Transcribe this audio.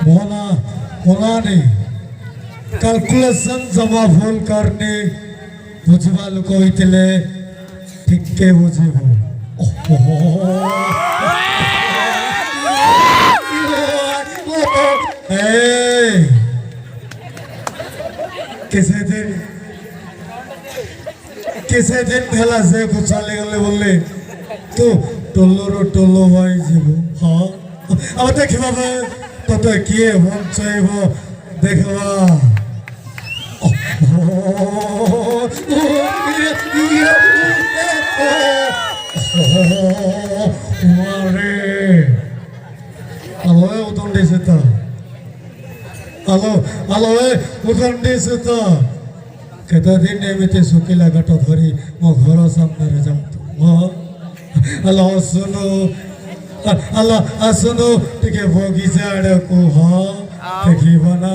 Mona मोनाने calculation जमा भूल करने बुझवा लोक होइतिले ठीक के बुझिबो किसे दिन ठेला से कुछ चले गले बोले तो टोलो रो टोलो भाई जीवो हाँ अब देखी बाबा तो किए मन चाहिए देखवा Alo udah di situ. Alo udah di situ. Kita ini mesti sukila gatot hari mau घरों सामने रजाम tu. Alo suno tiga bogi jada ku ha. देखी बना